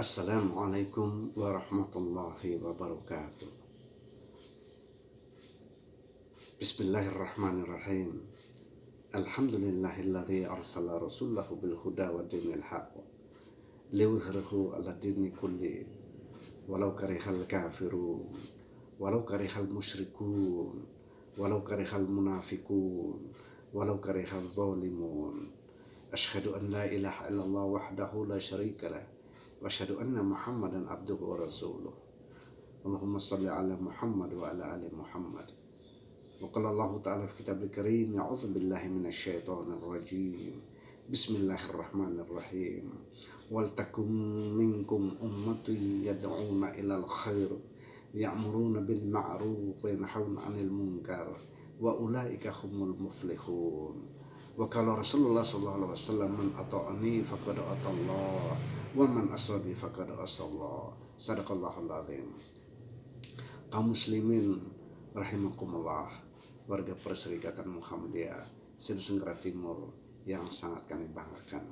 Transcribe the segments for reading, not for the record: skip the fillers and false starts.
Assalamualaikum warahmatullahi wabarakatuh. Bismillahirrahmanirrahim. Alhamdulillahilladzi arsala rasulahu bil huda wa dinil haqq liwuhhirahu 'ala dini kulli walau karihal kafirun walau karihal musyrikun walau karihal munafikun walau karihal zalimun. Asyhadu an la ilaha illallah wahdahu la syarikalah wa asyhadu anna Muhammadan abduhu wa rasuluh. Allahumma shalli ala Muhammad wa ala ali Muhammad. Wa qala Allah ta'ala fi kitabil karim, a'udzu billahi minasyaitonir rajim. Bismillahirrahmanirrahim. Wal takum minkum ummatun yad'una ilal khair ya'muruna bil ma'ruf wa yanhauna 'anil munkar wa ulaika humul muflihun. Wa qala Rasulullah sallallahu alaihi wasallam, man ata'ani faqad atallah wa man asani faqad asallah. Sadaqallahul azim. Kaum muslimin rahimakumullah, warga Perserikatan Muhammadiyah Sidoarjo Tenggara Timur yang sangat kami banggakan.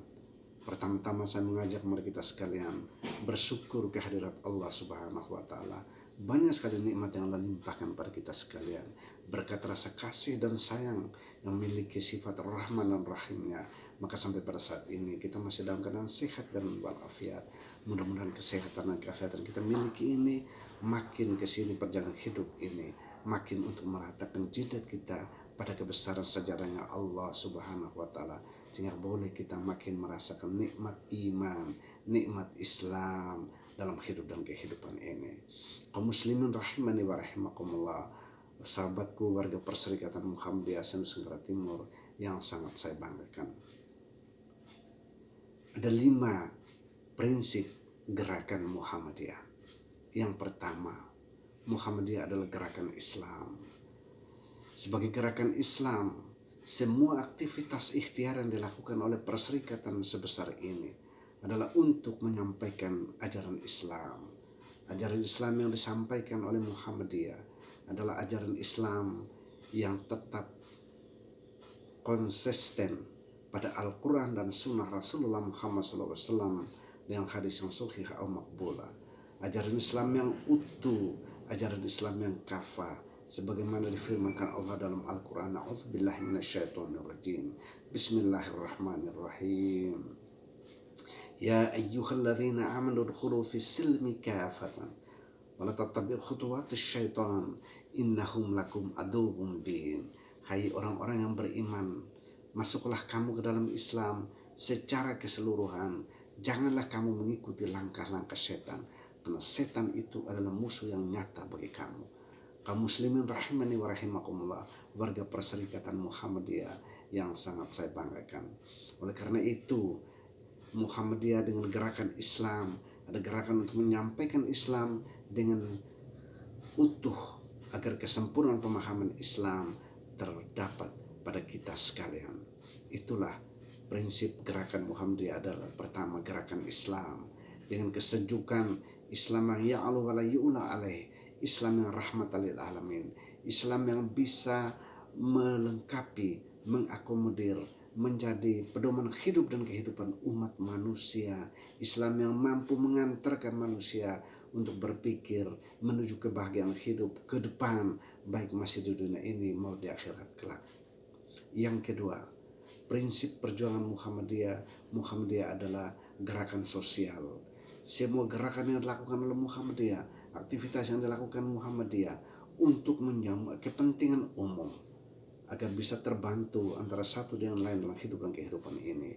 Pertama-tama saya mengajak mari kita sekalian bersyukur kehadirat Allah Subhanahu wa taala. Banyak sekali nikmat yang Allah limpahkan pada kita sekalian. Berkat rasa kasih dan sayang yang memiliki sifat Rahman dan Rahimnya, maka sampai pada saat ini kita masih dalam keadaan sehat dan walafiat. Mudah-mudahan kesehatan dan keafiatan kita miliki ini makin kesini perjalanan hidup ini makin untuk meratakan jidat kita pada kebesaran sejarahnya Allah Subhanahu wa taala, sehingga boleh kita makin merasakan nikmat iman, nikmat Islam dalam hidup dan kehidupan ini. Kaum muslimin rahimani wa rahimakumullah, sahabatku warga Perserikatan Muhammadiyah Sidoarjo Tenggara Timur yang sangat saya banggakan. Ada 5 prinsip gerakan Muhammadiyah. Yang pertama, Muhammadiyah adalah gerakan Islam. Sebagai gerakan Islam, semua aktivitas ikhtiar yang dilakukan oleh perserikatan sebesar ini adalah untuk menyampaikan ajaran Islam. Ajaran Islam yang disampaikan oleh Muhammadiyah adalah ajaran Islam yang tetap konsisten pada Al-Quran dan Sunnah Rasulullah Muhammad SAW dengan hadis yang sahih atau maqbulah. Ajaran Islam yang utuh, ajaran Islam yang kafah, sebagaimana difirmankan Allah dalam Al-Quran. A'udzubillahi minasyaitonirrajim. Bismillahirrahmanirrahim. Ya ayyuhalladzina amanu udkhulu fis silmi kafatan wa la tattabi'u khutuwatis syaitan innahum lakum aduwwum mubin. Hai orang-orang yang beriman, masuklah kamu ke dalam Islam secara keseluruhan. Janganlah kamu mengikuti langkah-langkah setan, karena setan itu adalah musuh yang nyata bagi kamu. Kaum muslimin rahimani wa rahimakumullah, warga Perserikatan Muhammadiyah yang sangat saya banggakan. Oleh karena itu, Muhammadiyah dengan gerakan Islam, ada gerakan untuk menyampaikan Islam dengan utuh agar kesempurnaan pemahaman Islam terdapat pada kita sekalian. Itulah prinsip gerakan Muhammadiyah adalah pertama, gerakan Islam dengan kesejukan Islam yang ya'lu wa la yu'la alaih, Islam yang rahmatan lil alamin, Islam yang bisa melengkapi, mengakomodir, menjadi pedoman hidup dan kehidupan umat manusia, Islam yang mampu mengantarkan manusia untuk berpikir menuju kebahagiaan hidup ke depan, baik masih di dunia ini maupun di akhirat kelak. Yang kedua, prinsip perjuangan Muhammadiyah adalah gerakan sosial. Semua gerakan yang dilakukan oleh Muhammadiyah, aktivitas yang dilakukan Muhammadiyah untuk menjamu kepentingan umum agar bisa terbantu antara satu dengan lain dalam hidup dan kehidupan ini.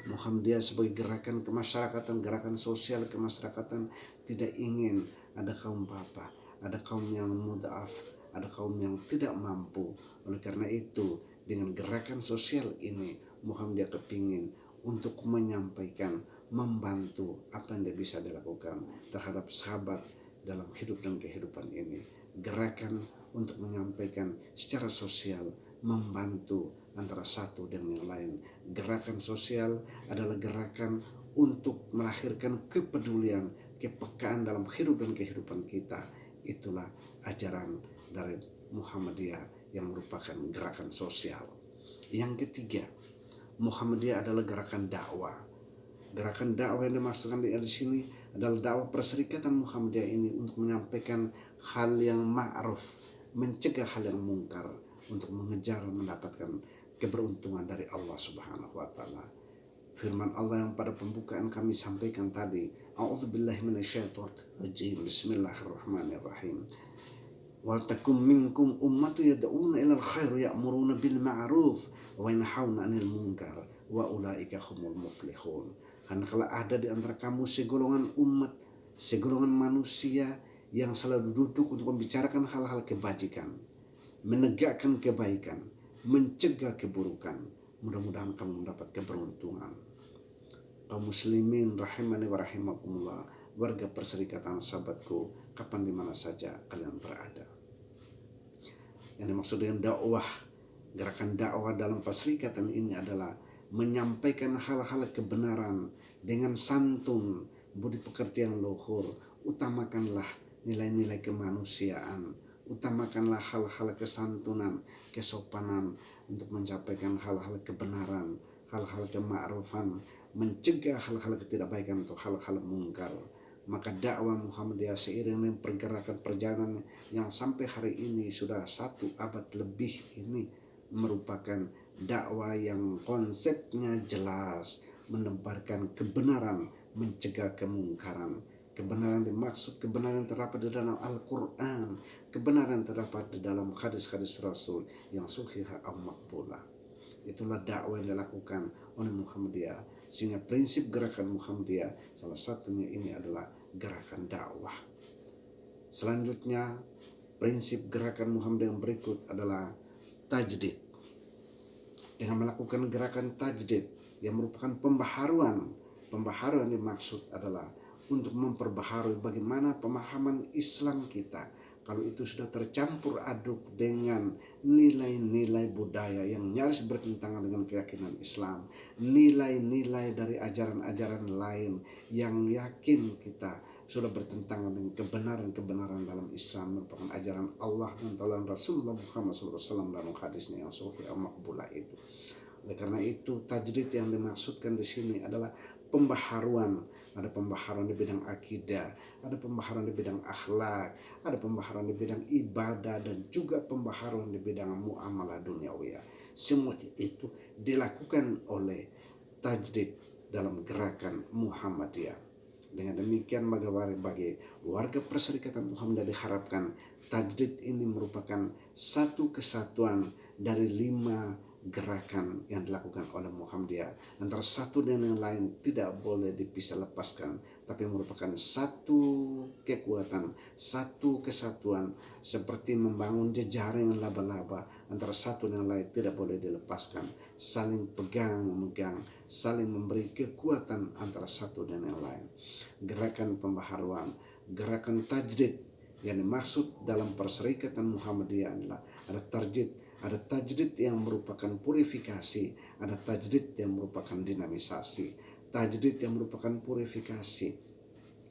Muhammadiyah sebagai gerakan kemasyarakatan, gerakan sosial kemasyarakatan, tidak ingin ada kaum bapa, ada kaum yang mud'af, ada kaum yang tidak mampu. Oleh karena itu, dengan gerakan sosial ini, Muhammadiyah kepingin untuk menyampaikan, membantu apa yang dia bisa dilakukan terhadap sahabat dalam hidup dan kehidupan ini. Gerakan untuk menyampaikan secara sosial, membantu antara satu dan yang lain. Gerakan sosial adalah gerakan untuk melahirkan kepedulian, kepekaan dalam hidup dan kehidupan kita. Itulah ajaran dari Muhammadiyah yang merupakan gerakan sosial. Yang ketiga, Muhammadiyah adalah gerakan dakwah. Gerakan dakwah yang dimaksudkan di sini adalah dakwah Perserikatan Muhammadiyah ini untuk menyampaikan hal yang ma'ruf, mencegah hal yang mungkar, untuk mengejar mendapatkan keberuntungan dari Allah Subhanahu wa taala. Firman Allah yang pada pembukaan kami sampaikan tadi, A'udzubillahi minasyaitonir rajim. Bismillahirrahmanirrahim. Wal takum minkum ummatu yad'una ilal khair ya'muruna bil ma'ruf wa yanhauna 'anil munkar wa ulaika humul muflihun. Hendaklah ada di antara kamu segolongan umat, segolongan manusia yang selalu duduk untuk membicarakan hal-hal kebajikan, menegakkan kebaikan, mencegah keburukan. Mudah-mudahan kamu mendapat keberuntungan. Kaum muslimin rahimani wa rahimakumullah, warga Perserikatan sahabatku, kapan dimana saja kalian berada. Yang dimaksud dengan dakwah, gerakan dakwah dalam Perserikatan ini adalah menyampaikan hal-hal kebenaran dengan santun, budi pekerti yang luhur. Utamakanlah nilai-nilai kemanusiaan, utamakanlah hal-hal kesantunan, kesopanan untuk menyampaikan hal-hal kebenaran, hal-hal kema'rufan, mencegah hal-hal ketidakbaikan atau hal-hal mungkar. Maka dakwah Muhammadiyah seiring dengan pergerakan perjalanan yang sampai hari ini sudah 1 abad lebih ini merupakan dakwah yang konsepnya jelas, menebarkan kebenaran, mencegah kemungkaran. Kebenaran dimaksud kebenaran terdapat di dalam Al-Quran, kebenaran terdapat di dalam hadis-hadis Rasul yang sahih atau maqbulah. Itulah dakwah yang dilakukan oleh Muhammadiyah, sehingga prinsip gerakan Muhammadiyah salah satunya ini adalah gerakan dakwah. Selanjutnya, prinsip gerakan Muhammadiyah yang berikut adalah tajdid. Dengan melakukan gerakan tajdid yang merupakan pembaharuan yang dimaksud adalah untuk memperbaharui bagaimana pemahaman Islam kita. Kalau itu sudah tercampur aduk dengan nilai-nilai budaya yang nyaris bertentangan dengan keyakinan Islam, nilai-nilai dari ajaran-ajaran lain yang yakin kita sudah bertentangan dengan kebenaran-kebenaran dalam Islam, merupakan ajaran Allah dan taulan Rasulullah Muhammad SAW dalam hadisnya yang sahih al-maqbulah itu. Oleh karena itu, tajdid yang dimaksudkan di sini adalah pembaharuan. Ada pembaharuan di bidang akidah, ada pembaharuan di bidang akhlak, ada pembaharuan di bidang ibadah, dan juga pembaharuan di bidang muamalah duniawiyah. Semua itu dilakukan oleh tajdid dalam gerakan Muhammadiyah. Dengan demikian bagi warga Perserikatan Muhammadiyah diharapkan tajdid ini merupakan satu kesatuan dari 5 gerakan yang dilakukan oleh Muhammadiyah. Antara satu dan yang lain tidak boleh dipisah lepaskan, tapi merupakan satu kekuatan, satu kesatuan, seperti membangun jejaring laba-laba. Antara satu dan yang lain tidak boleh dilepaskan, saling pegang memegang, saling memberi kekuatan antara satu dan yang lain. Gerakan pembaharuan, gerakan tajdid yang dimaksud dalam Perserikatan Muhammadiyah adalah ada tajdid yang merupakan purifikasi, ada tajdid yang merupakan dinamisasi. Tajdid yang merupakan purifikasi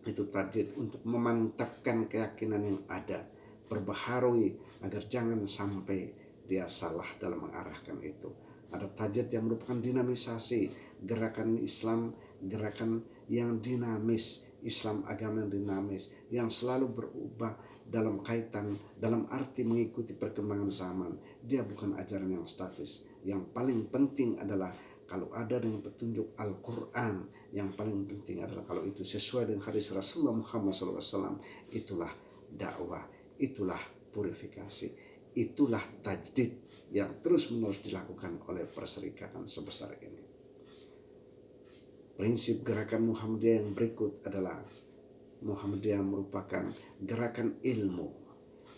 itu tajdid untuk memantapkan keyakinan yang ada, perbaharui agar jangan sampai dia salah dalam mengarahkan itu. Ada tajdid yang merupakan dinamisasi, gerakan Islam, gerakan yang dinamis, Islam agama yang dinamis, yang selalu berubah dalam kaitan, dalam arti mengikuti perkembangan zaman. Dia bukan ajaran yang statis. Yang paling penting adalah kalau ada dengan petunjuk Al-Quran, yang paling penting adalah kalau itu sesuai dengan hadis Rasulullah Muhammad SAW. Itulah dakwah, itulah purifikasi, itulah tajdid yang terus-menerus dilakukan oleh Perserikatan sebesar ini. Prinsip gerakan Muhammadiyah yang berikut adalah Muhammadiyah merupakan gerakan ilmu.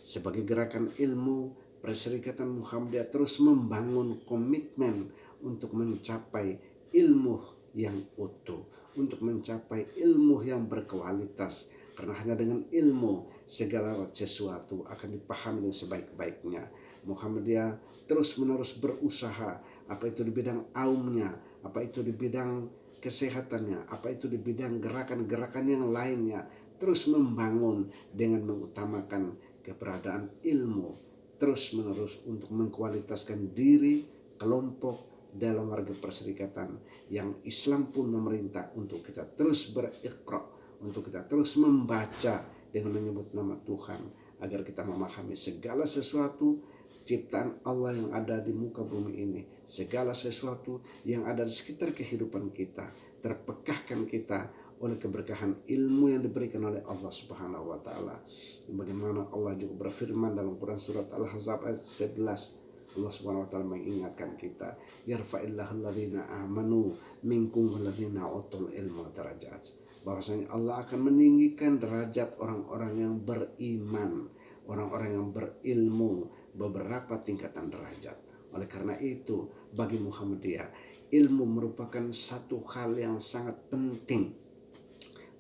Sebagai gerakan ilmu, Perserikatan Muhammadiyah terus membangun komitmen untuk mencapai ilmu yang utuh, untuk mencapai ilmu yang berkualitas. Karena hanya dengan ilmu segala sesuatu akan dipahami dengan sebaik-baiknya. Muhammadiyah terus-menerus berusaha, apa itu di bidang aumnya, apa itu di bidang kesehatannya, apa itu di bidang gerakan-gerakan yang lainnya, terus membangun dengan mengutamakan keberadaan ilmu, terus menerus untuk mengkualitaskan diri, kelompok, dalam warga perserikatan yang Islam pun memerintah untuk kita terus beriqra, untuk kita terus membaca dengan menyebut nama Tuhan, agar kita memahami segala sesuatu ciptaan Allah yang ada di muka bumi ini, segala sesuatu yang ada di sekitar kehidupan kita, terpekahkan kita oleh keberkahan ilmu yang diberikan oleh Allah Subhanahu wa taala. Bagaimana Allah juga berfirman dalam Quran surat Al-Ahzab ayat 11, Allah Subhanahu wa taala mengingatkan kita, yarfa'illahu alladzina amanu minkum walladzina utul ilma darajat. Bahwasanya Allah akan meninggikan derajat orang-orang yang beriman, orang-orang yang berilmu, beberapa tingkatan derajat. Oleh karena itu, bagi Muhammadiyah, ilmu merupakan satu hal yang sangat penting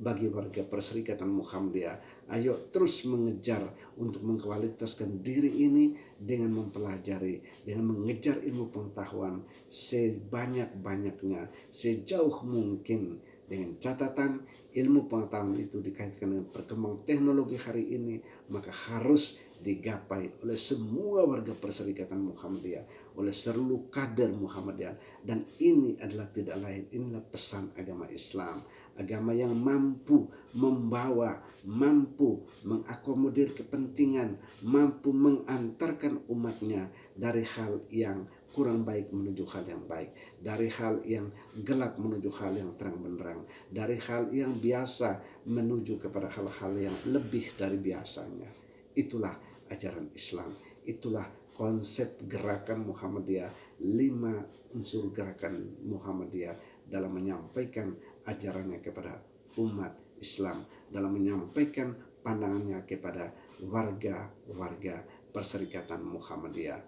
bagi warga perserikatan Muhammadiyah. Ayo terus mengejar untuk mengkualitaskan diri ini dengan mempelajari, dengan mengejar ilmu pengetahuan sebanyak-banyaknya, sejauh mungkin, dengan catatan ilmu pengetahuan itu dikaitkan dengan perkembangan teknologi hari ini, maka harus digapai oleh semua warga perserikatan Muhammadiyah, oleh seluruh kader Muhammadiyah. Dan ini adalah tidak lain, inilah pesan agama Islam, agama yang mampu membawa, mampu mengakomodir kepentingan, mampu mengantarkan umatnya dari hal yang kurang baik menuju hal yang baik, dari hal yang gelap menuju hal yang terang benderang, dari hal yang biasa menuju kepada hal-hal yang lebih dari biasanya. Itulah ajaran Islam, itulah konsep gerakan Muhammadiyah, 5 unsur gerakan Muhammadiyah dalam menyampaikan ajarannya kepada umat Islam, dalam menyampaikan pandangannya kepada warga-warga perserikatan Muhammadiyah.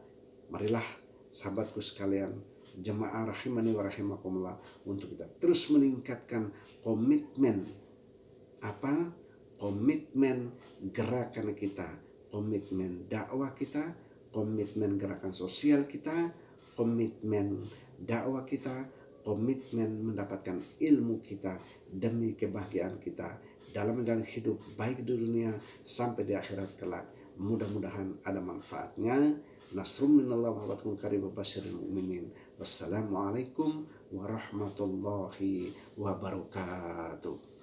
Marilah sahabatku sekalian, jemaah rahimani wa rahimakumullah, untuk kita terus meningkatkan komitmen komitmen gerakan kita, komitmen dakwah kita, komitmen gerakan sosial kita, komitmen dakwah kita, komitmen mendapatkan ilmu kita demi kebahagiaan kita dalam menjalani hidup baik di dunia sampai di akhirat kelak. Mudah-mudahan ada manfaatnya. Nasrun minallah wa fatun qarib wa basyiril mu'minin. Wassalamualaikum warahmatullahi wabarakatuh.